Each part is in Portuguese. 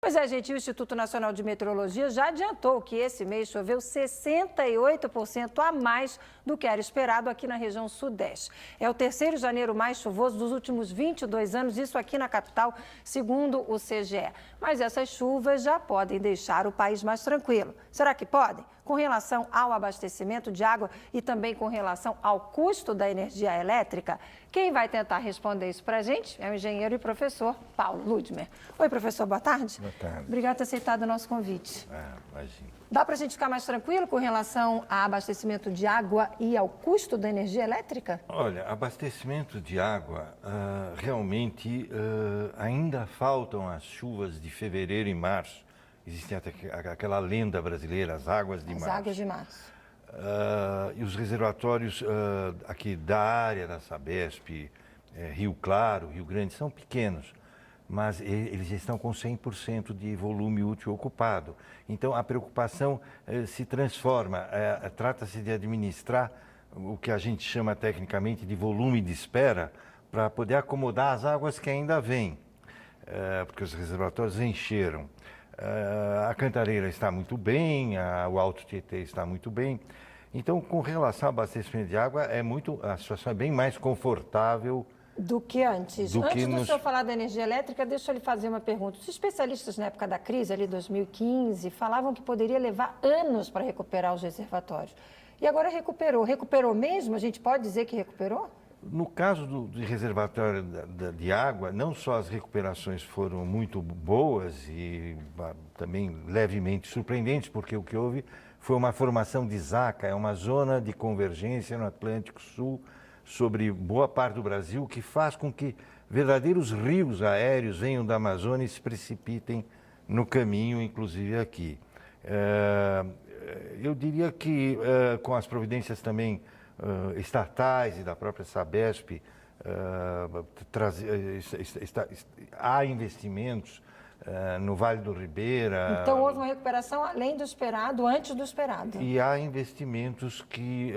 Pois é, gente, o Instituto Nacional de Meteorologia já adiantou que esse mês choveu 68% a mais do que era esperado aqui na região sudeste. É o terceiro janeiro mais chuvoso dos últimos 22 anos, isso aqui na capital, segundo o CGE. Mas essas chuvas já podem deixar o país mais tranquilo. Será que podem? Com relação ao abastecimento de água e também com relação ao custo da energia elétrica, quem vai tentar responder isso para a gente é o engenheiro e professor Paulo Ludmer. Oi, professor, boa tarde. Boa tarde. Obrigado por ter aceitado o nosso convite. Imagina. Dá para a gente ficar mais tranquilo com relação ao abastecimento de água e ao custo da energia elétrica? Olha, abastecimento de água, realmente ainda faltam as chuvas de fevereiro e março. Existe até aquela lenda brasileira, as águas de março. As águas de março. E os reservatórios aqui da área da Sabesp, Rio Claro, Rio Grande, são pequenos, mas eles já estão com 100% de volume útil ocupado. Então, a preocupação se transforma. Trata-se de administrar o que a gente chama tecnicamente de volume de espera para poder acomodar as águas que ainda vêm, porque os reservatórios encheram. A Cantareira está muito bem, o Alto Tietê está muito bem. Então, com relação ao abastecimento de água, a situação é bem mais confortável do que antes. Antes do senhor falar da energia elétrica, deixa eu lhe fazer uma pergunta. Os especialistas na época da crise, ali 2015, falavam que poderia levar anos para recuperar os reservatórios. E agora recuperou. Recuperou mesmo? A gente pode dizer que recuperou? No caso do reservatório de água, não só as recuperações foram muito boas e também levemente surpreendentes, porque o que houve foi uma formação de ZACA, é uma zona de convergência no Atlântico Sul sobre boa parte do Brasil, que faz com que verdadeiros rios aéreos venham da Amazônia e se precipitem no caminho, inclusive aqui. Eu diria que com as providências também estatais e da própria Sabesp, há investimentos no Vale do Ribeira. Então houve uma recuperação além do esperado, antes do esperado. E há investimentos que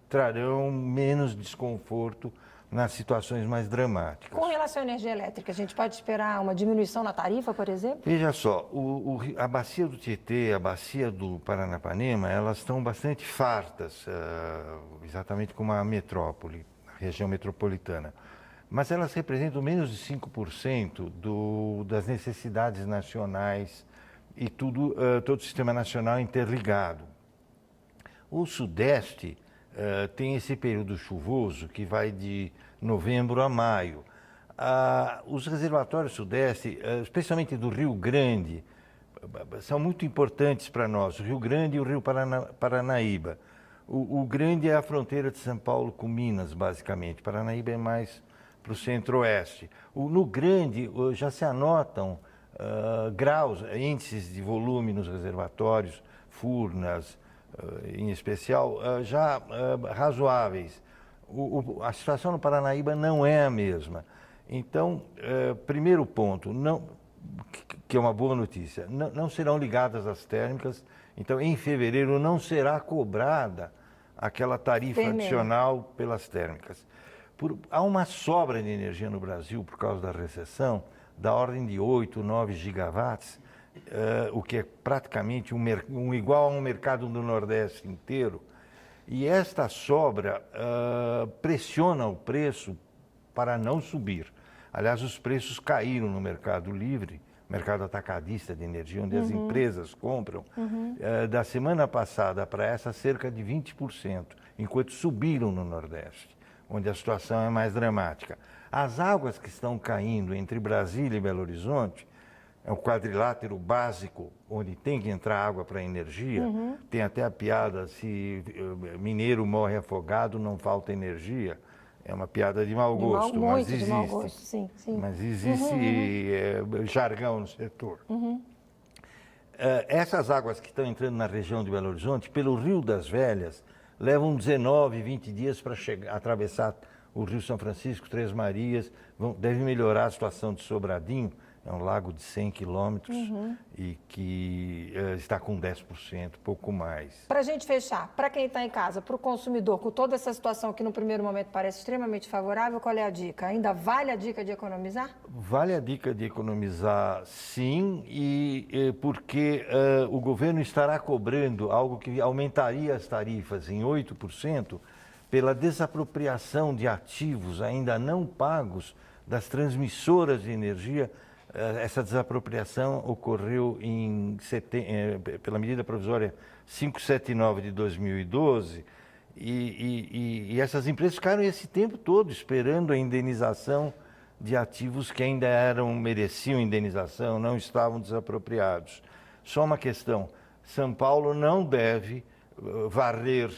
trarão menos desconforto nas situações mais dramáticas. Com relação à energia elétrica, a gente pode esperar uma diminuição na tarifa, por exemplo? Veja só, a bacia do Tietê, a bacia do Paranapanema, elas estão bastante fartas, exatamente como a metrópole, a região metropolitana. Mas elas representam menos de 5% das necessidades nacionais e todo o sistema nacional interligado. O Sudeste tem esse período chuvoso que vai de novembro a maio. Os reservatórios Sudeste, especialmente do Rio Grande, são muito importantes para nós, o Rio Grande e o Rio Paranaíba. O Grande é a fronteira de São Paulo com Minas, basicamente. Paranaíba é mais para o centro-oeste. No Grande já se anotam graus, índices de volume nos reservatórios, Furnas, em especial, já razoáveis. A situação no Paranaíba não é a mesma. Então, primeiro ponto, que é uma boa notícia, não serão ligadas as térmicas, então em fevereiro não será cobrada aquela tarifa adicional pelas térmicas. Há uma sobra de energia no Brasil por causa da recessão, da ordem de 8, 9 gigawatts, o que é praticamente igual a um mercado do Nordeste inteiro. E esta sobra pressiona o preço para não subir. Aliás, os preços caíram no mercado livre, mercado atacadista de energia, onde as empresas compram, da semana passada para essa cerca de 20%, enquanto subiram no Nordeste, onde a situação é mais dramática. As águas que estão caindo entre Brasília e Belo Horizonte, é o quadrilátero básico, onde tem que entrar água para energia. Tem até a piada, se mineiro morre afogado, não falta energia. É uma piada de mau gosto, mas existe. De mau gosto, sim, sim. Mas existe jargão no setor. Essas águas que estão entrando na região de Belo Horizonte, pelo Rio das Velhas, levam 19, 20 dias para atravessar o Rio São Francisco, Três Marias, deve melhorar a situação de Sobradinho, é um lago de 100 quilômetros e que está com 10%, pouco mais. Para a gente fechar, para quem está em casa, para o consumidor, com toda essa situação que no primeiro momento parece extremamente favorável, qual é a dica? Ainda vale a dica de economizar? Vale a dica de economizar, sim, porque o governo estará cobrando algo que aumentaria as tarifas em 8% pela desapropriação de ativos ainda não pagos das transmissoras de energia. Essa desapropriação ocorreu pela medida provisória 579 de 2012 e essas empresas ficaram esse tempo todo esperando a indenização de ativos que ainda mereciam indenização, não estavam desapropriados. Só uma questão, São Paulo não deve varrer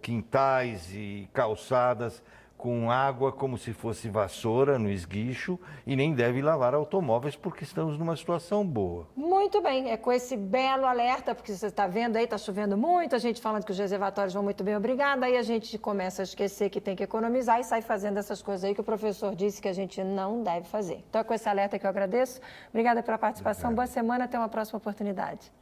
quintais e calçadas com água como se fosse vassoura no esguicho e nem deve lavar automóveis porque estamos numa situação boa. Muito bem, é com esse belo alerta, porque você está vendo aí, está chovendo muito, a gente falando que os reservatórios vão muito bem, obrigada, aí a gente começa a esquecer que tem que economizar e sai fazendo essas coisas aí que o professor disse que a gente não deve fazer. Então é com esse alerta que eu agradeço, obrigada pela participação, boa semana, até uma próxima oportunidade.